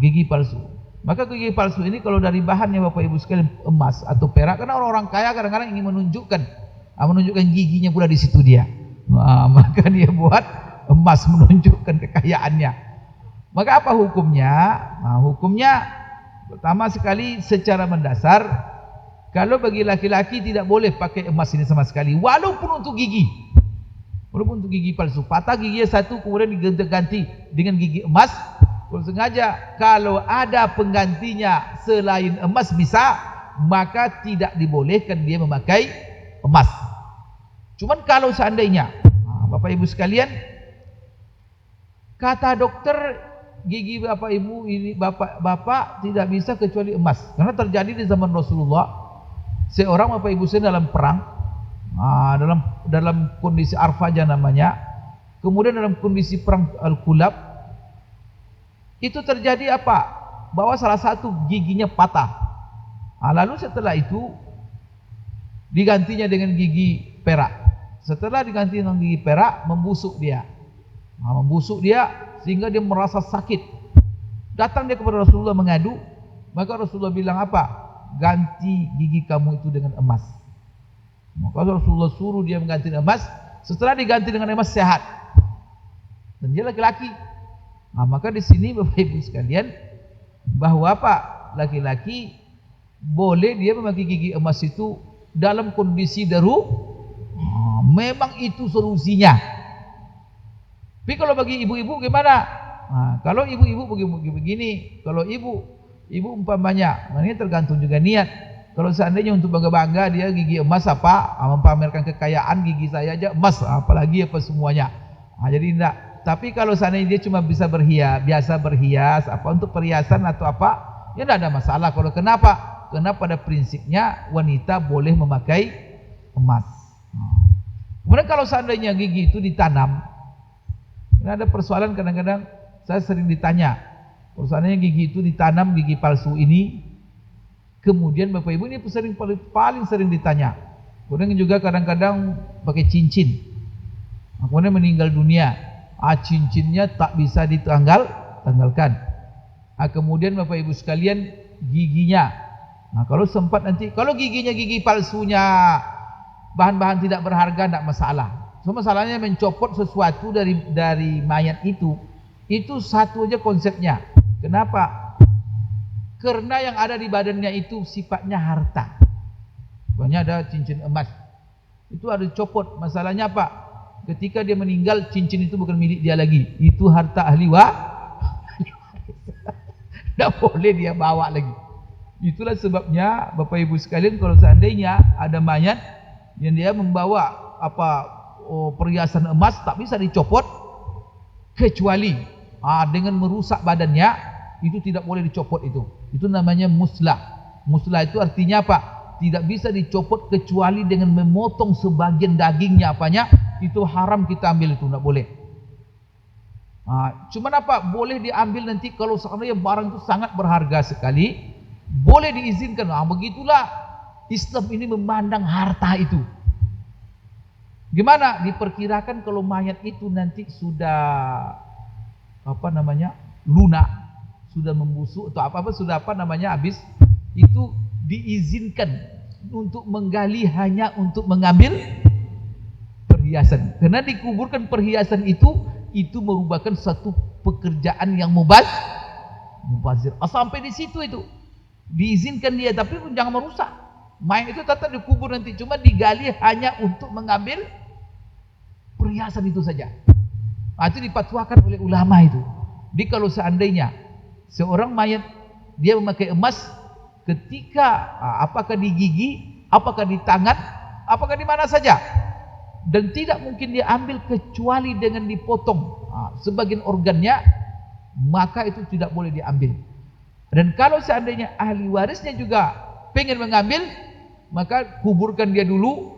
gigi palsu. Maka gigi palsu ini kalau dari bahannya Bapak Ibu sekalian emas atau perak, karena orang-orang kaya kadang-kadang ingin menunjukkan giginya pula di situ dia. Maka dia buat emas menunjukkan kekayaannya. Maka apa hukumnya? Hukumnya pertama sekali secara mendasar, kalau bagi laki-laki tidak boleh pakai emas ini sama sekali, walaupun untuk gigi. Walaupun untuk gigi palsu, patah giginya satu kemudian diganti dengan gigi emas, kalau sengaja, kalau ada penggantinya selain emas bisa, maka tidak dibolehkan dia memakai emas. Cuman kalau seandainya, Bapak Ibu sekalian, kata dokter gigi Bapak Ibu ini bapak tidak bisa kecuali emas. Karena terjadi di zaman Rasulullah, seorang Bapak Ibu sekalian dalam perang, dalam kondisi Arfaja namanya, kemudian dalam kondisi perang Al-Kulab, itu terjadi apa? Bahwa salah satu giginya patah. Lalu setelah itu digantinya dengan gigi perak. Setelah diganti dengan gigi perak, membusuk dia. Membusuk dia sehingga dia merasa sakit. Datang dia kepada Rasulullah mengadu, maka Rasulullah bilang apa? Ganti gigi kamu itu dengan emas. Maka Rasulullah suruh dia mengganti emas. Setelah diganti dengan emas, sehat. Dan dia laki-laki. Maka di sini Bapak Ibu sekalian, bahwa apa? Laki-laki boleh dia memakai gigi emas itu dalam kondisi darurat. Memang itu solusinya. Tapi kalau bagi ibu-ibu gimana? Kalau ibu-ibu begini, kalau ibu umpamanya, ini tergantung juga niat. Kalau seandainya untuk bangga-bangga dia gigi emas memamerkan kekayaan, gigi saya aja emas, apalagi apa semuanya. Jadi tidak. Tapi kalau seandainya dia cuma bisa biasa berhias, untuk perhiasan atau apa, ya tidak ada masalah. Kalau kenapa? Karena pada prinsipnya wanita boleh memakai emas. Kemudian kalau seandainya gigi itu ditanam, ini ada persoalan kadang-kadang saya sering ditanya, kalau seandainya gigi itu ditanam, gigi palsu ini, kemudian Bapak Ibu ini paling sering ditanya. Kemudian juga kadang-kadang pakai cincin, kemudian meninggal dunia, cincinnya tak bisa ditanggalkan. Kemudian Bapak Ibu sekalian, giginya, kalau sempat nanti, kalau giginya gigi palsunya bahan-bahan tidak berharga, tidak masalah. Masalahnya mencopot sesuatu dari mayat itu satu aja konsepnya. Kenapa? Karena yang ada di badannya itu sifatnya harta. Banyak ada cincin emas, itu harus dicopot. Masalahnya apa? Ketika dia meninggal, cincin itu bukan milik dia lagi, itu harta ahli tidak boleh dia bawa lagi. Itulah sebabnya Bapak Ibu sekalian, kalau seandainya ada mayat yang dia membawa perhiasan emas, tak bisa dicopot kecuali dengan merusak badannya. Itu tidak boleh dicopot itu namanya muslah. Muslah itu artinya apa? Tidak bisa dicopot kecuali dengan memotong sebagian dagingnya, itu haram kita ambil, itu tidak boleh. Cuman apa? Boleh diambil nanti kalau seandainya barang itu sangat berharga sekali, boleh diizinkan. Begitulah Islam ini memandang harta itu. Gimana? Diperkirakan kalau mayat itu nanti sudah lunak, sudah membusuk atau apa-apa, sudah habis, itu diizinkan untuk menggali hanya untuk mengambil perhiasan. Karena dikuburkan perhiasan itu merupakan satu pekerjaan yang mubazir. Sampai di situ itu diizinkan dia, tapi pun jangan merusak. Mayat itu tetap dikubur nanti, cuma digali hanya untuk mengambil perhiasan itu saja. Itu dipatwakan oleh ulama itu. Jadi kalau seandainya seorang mayat dia memakai emas, ketika apakah di gigi, apakah di tangan, apakah di mana saja, dan tidak mungkin dia ambil kecuali dengan dipotong sebagian organnya, maka itu tidak boleh diambil. Dan kalau seandainya ahli warisnya juga pengen mengambil, maka kuburkan dia dulu,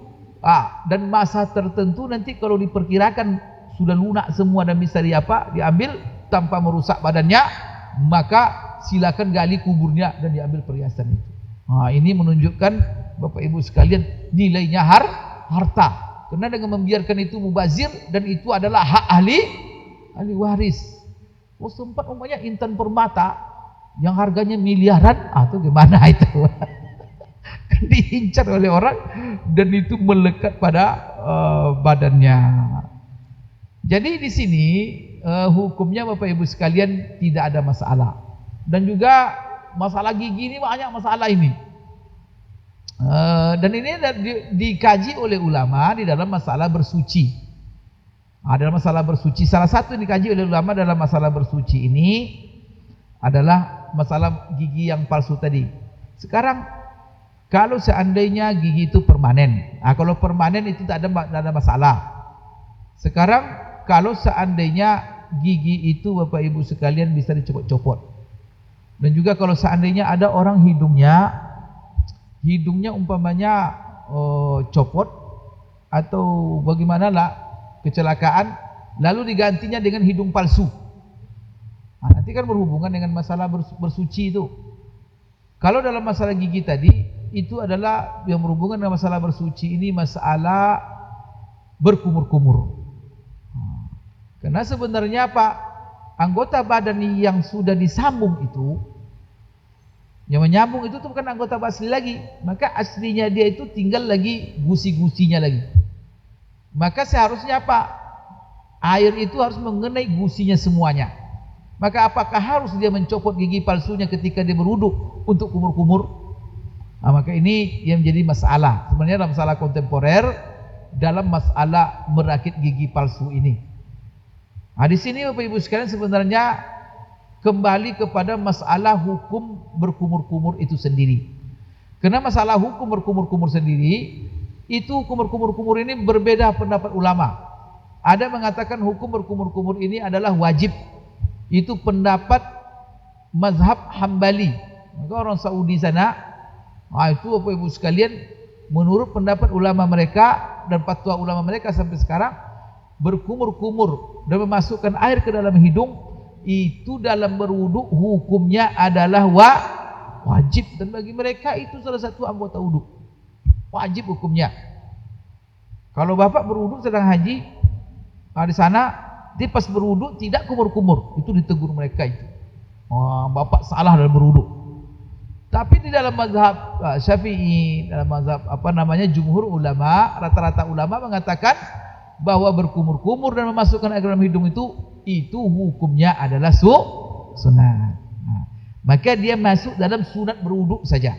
dan masa tertentu nanti kalau diperkirakan sudah lunak semua dan bisa diambil tanpa merusak badannya, maka silakan gali kuburnya dan diambil perhiasan itu. Ini menunjukkan Bapak Ibu sekalian nilainya harta. Karena dengan membiarkan itu mubazir, dan itu adalah hak ahli waris. Sempat umpamanya intan permata yang harganya miliaran, atau gimana itu? Diincar oleh orang dan itu melekat pada badannya. Jadi di sini hukumnya Bapak Ibu sekalian tidak ada masalah. Dan juga masalah gigi ini banyak masalah ini. Dan ini dikaji oleh ulama di dalam masalah bersuci. Dalam masalah bersuci, salah satu yang dikaji oleh ulama dalam masalah bersuci ini adalah masalah gigi yang palsu tadi. Sekarang kalau seandainya gigi itu permanen, kalau permanen itu tidak ada masalah. Sekarang kalau seandainya gigi itu Bapak Ibu sekalian bisa dicopot-copot, dan juga kalau seandainya ada orang hidungnya umpamanya copot atau bagaimanalah kecelakaan, lalu digantinya dengan hidung palsu, nanti kan berhubungan dengan masalah bersuci itu. Kalau dalam masalah gigi tadi, itu adalah yang berhubungan dengan masalah bersuci ini, masalah berkumur-kumur. Karena sebenarnya anggota badan yang sudah disambung itu, yang menyambung itu bukan anggota asli lagi, maka aslinya dia itu tinggal lagi gusi-gusinya lagi. Maka seharusnya air itu harus mengenai gusinya semuanya. Maka apakah harus dia mencopot gigi palsunya ketika dia berwudu untuk kumur-kumur? Maka ini yang menjadi masalah sebenarnya dalam masalah kontemporer, dalam masalah merakit gigi palsu ini. Di sini Bapak Ibu sekalian sebenarnya kembali kepada masalah hukum berkumur-kumur itu sendiri. Karena masalah hukum berkumur-kumur sendiri itu, kumur-kumur ini berbeda pendapat ulama. Ada mengatakan hukum berkumur-kumur ini adalah wajib. Itu pendapat mazhab Hambali. Maka orang Saudi sana, itu Bapak Ibu sekalian, menurut pendapat ulama mereka dan fatwa ulama mereka sampai sekarang, berkumur-kumur dan memasukkan air ke dalam hidung itu dalam berwudu hukumnya adalah wajib, dan bagi mereka itu salah satu anggota wudu, wajib hukumnya. Kalau Bapak berwudu sedang haji di sana, dia pas berwudu tidak kumur-kumur, itu ditegur mereka itu. Bapak salah dalam berwudu. Tapi di dalam mazhab Syafi'i, dalam mazhab jumhur ulama, rata-rata ulama mengatakan bahwa berkumur-kumur dan memasukkan air dalam hidung itu hukumnya adalah sunat. Maka dia masuk dalam sunat berwudu saja.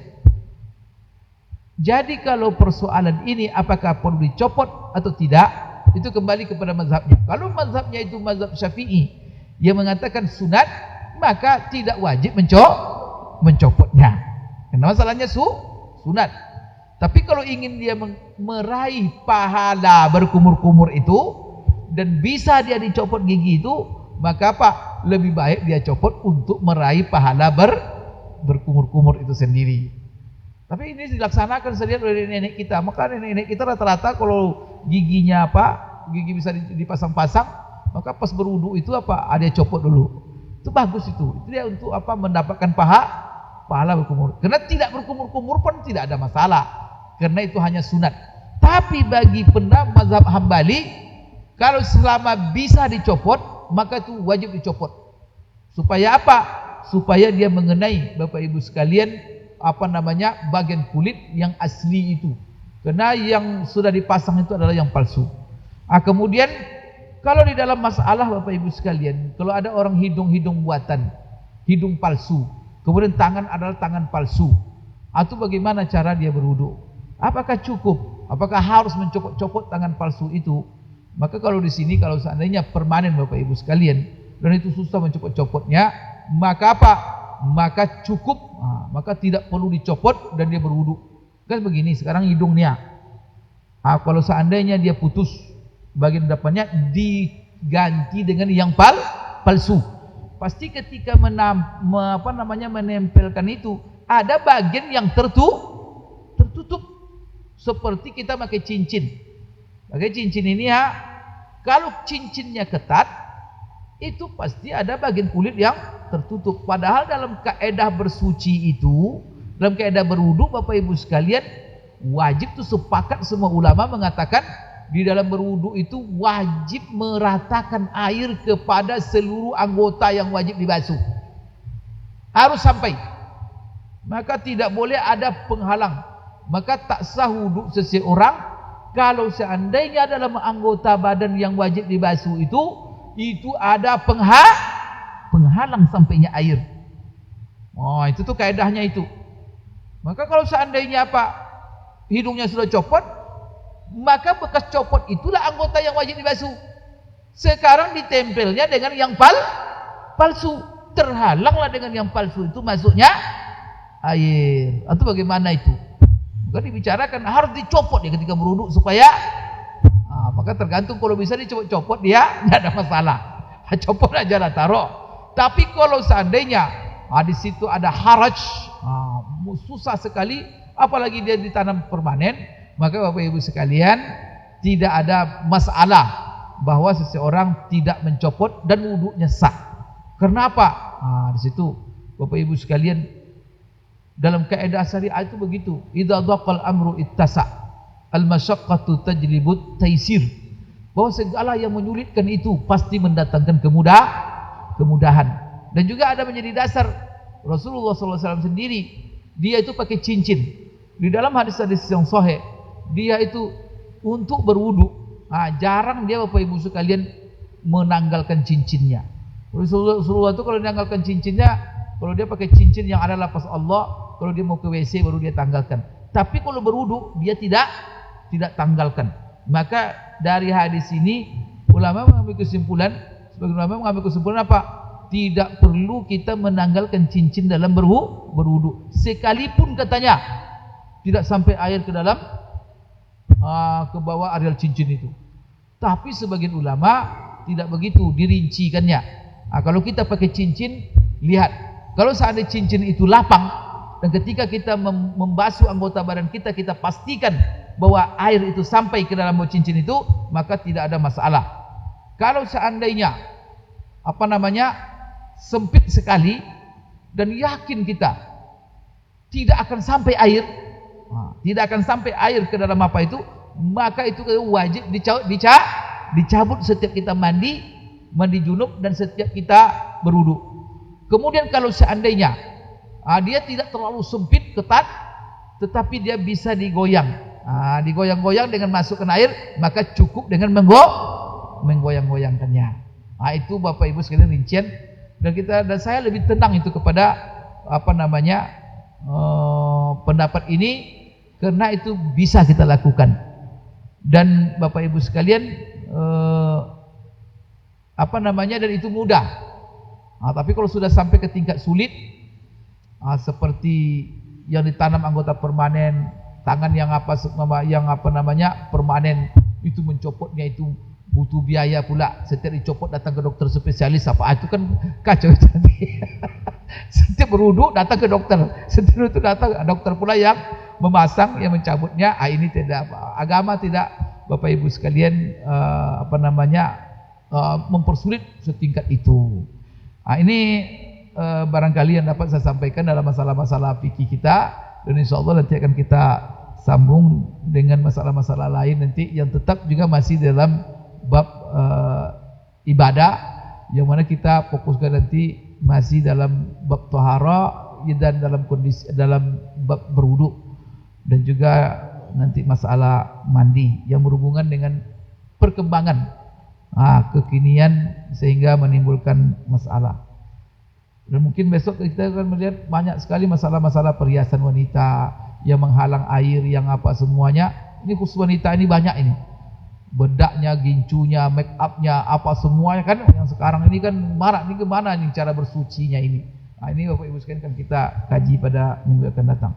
Jadi kalau persoalan ini apakah perlu dicopot atau tidak, itu kembali kepada mazhabnya. Kalau mazhabnya itu mazhab Syafi'i yang mengatakan sunat, maka tidak wajib mencopotnya. Karena masalahnya sunat. Tapi kalau ingin dia meraih pahala berkumur-kumur itu dan bisa dia dicopot gigi itu, maka lebih baik dia copot untuk meraih pahala berkumur-kumur itu sendiri. Tapi ini dilaksanakan sendiri oleh nenek kita. Maka nenek kita rata-rata kalau giginya gigi bisa dipasang-pasang, maka pas berwudu itu apa? Ada copot dulu. Itu bagus itu. Itu dia untuk apa? Mendapatkan pahala berkumur. Karena tidak berkumur-kumur pun tidak ada masalah. Karena itu hanya sunat. Tapi bagi pendapat mazhab Hambali, kalau selama bisa dicopot, maka itu wajib dicopot. Supaya apa? Supaya dia mengenai Bapak Ibu sekalian apa namanya bagian kulit yang asli itu. Karena yang sudah dipasang itu adalah yang palsu. Kemudian kalau di dalam masalah Bapak Ibu sekalian, kalau ada orang hidung buatan, hidung palsu, kemudian tangan adalah tangan palsu, itu bagaimana cara dia berwudu? Apakah cukup? Apakah harus mencopot-copot tangan palsu itu? Maka kalau di sini kalau seandainya permanen Bapak Ibu sekalian dan itu susah mencopot-copotnya, maka apa? Maka cukup, maka tidak perlu dicopot dan dia berwudu. Kan begini sekarang hidungnya. Kalau seandainya dia putus bagian depannya diganti dengan yang palsu. Pasti ketika menempelkan itu ada bagian yang tertutup. Seperti kita pakai cincin. Pakai cincin ini kalau cincinnya ketat, itu pasti ada bagian kulit yang tertutup. Padahal dalam kaedah bersuci itu, dalam kaedah berwudu Bapak Ibu sekalian, wajib tuh sepakat semua ulama mengatakan di dalam berwudu itu wajib meratakan air kepada seluruh anggota yang wajib dibasuh. Harus sampai. Maka tidak boleh ada penghalang. Maka tak sah wudu seseorang kalau seandainya dalam anggota badan yang wajib dibasuh itu ada penghalang sampainya air. Itu tuh kaedahnya itu. Maka kalau seandainya hidungnya sudah copot, maka bekas copot itulah anggota yang wajib dibasuh. Sekarang ditempelnya dengan yang palsu, terhalanglah dengan yang palsu itu masuknya air. Itu bagaimana itu? Maka dibicarakan harus dicopot ya ketika berwudu supaya maka tergantung, kalau bisa dicopot dia tidak ada masalah. Copot aja lah taruh. Tapi kalau seandainya di situ ada haraj, susah sekali, apalagi dia ditanam permanen, maka Bapak Ibu sekalian tidak ada masalah bahwa seseorang tidak mencopot dan wudunya sah. Karena apa? Di situ Bapak Ibu sekalian dalam kaidah syariah itu begitu. Idza dhaqal amru ittasa, al-masyaqqatu tajlibut taisir. Bahwa segala yang menyulitkan itu pasti mendatangkan kemudahan. Dan juga ada menjadi dasar Rasulullah SAW sendiri, dia itu pakai cincin. Di dalam hadis-hadis yang sahih, dia itu untuk berwudu, jarang dia Bapak Ibu sekalian menanggalkan cincinnya. Rasulullah itu kalau menanggalkan cincinnya, kalau dia pakai cincin yang ada lafaz Allah, kalau dia mau ke WC baru dia tanggalkan. Tapi kalau berwudu dia tidak tanggalkan. Maka dari hadis ini ulama mengambil kesimpulan, sebagian ulama mengambil kesimpulan apa? Tidak perlu kita menanggalkan cincin dalam berwudu. Sekalipun katanya tidak sampai air ke dalam ke bawah areal cincin itu. Tapi sebagian ulama tidak begitu dirincikannya. Kalau kita pakai cincin, lihat kalau seandainya cincin itu lapang dan ketika kita membasuh anggota badan kita, kita pastikan bahwa air itu sampai ke dalam cincin itu, maka tidak ada masalah. Kalau seandainya sempit sekali dan yakin kita tidak akan sampai air, ke dalam maka itu wajib dicabut setiap kita mandi junub dan setiap kita berwudu. Kemudian kalau seandainya dia tidak terlalu sempit, ketat, tetapi dia bisa digoyang, digoyang-goyang dengan masukkan air, maka cukup dengan menggoyang-goyangkannya. Itu Bapak Ibu sekalian rincian, dan saya lebih tenang itu kepada pendapat ini, karena itu bisa kita lakukan. Dan Bapak Ibu sekalian dan itu mudah. Tapi kalau sudah sampai ke tingkat sulit, seperti yang ditanam anggota permanen, tangan yang permanen, itu mencopotnya itu butuh biaya pula. Setiap dicopot datang ke dokter spesialis itu kan kacau. Setiap berwudu datang ke dokter, setiap itu datang dokter pula yang memasang, yang mencabutnya. Ini tidak agama, tidak Bapak Ibu sekalian mempersulit setingkat itu. Ini barangkali yang dapat saya sampaikan dalam masalah-masalah fikih kita, dan insyaallah nanti akan kita sambung dengan masalah-masalah lain nanti yang tetap juga masih dalam bab ibadah, yang mana kita fokuskan nanti masih dalam bab taharah dan dalam kondisi dalam bab berwudu, dan juga nanti masalah mandi yang berhubungan dengan perkembangan kekinian sehingga menimbulkan masalah. Dan mungkin besok kita akan melihat banyak sekali masalah-masalah perhiasan wanita yang menghalang air, yang apa semuanya. Ini khusus wanita ini banyak ini. Bedaknya, gincunya, make upnya, apa semuanya kan yang sekarang ini kan marak. Ini kemana nih cara bersucinya ini? Ini Bapak Ibu sekalian kan kita kaji pada minggu akan datang.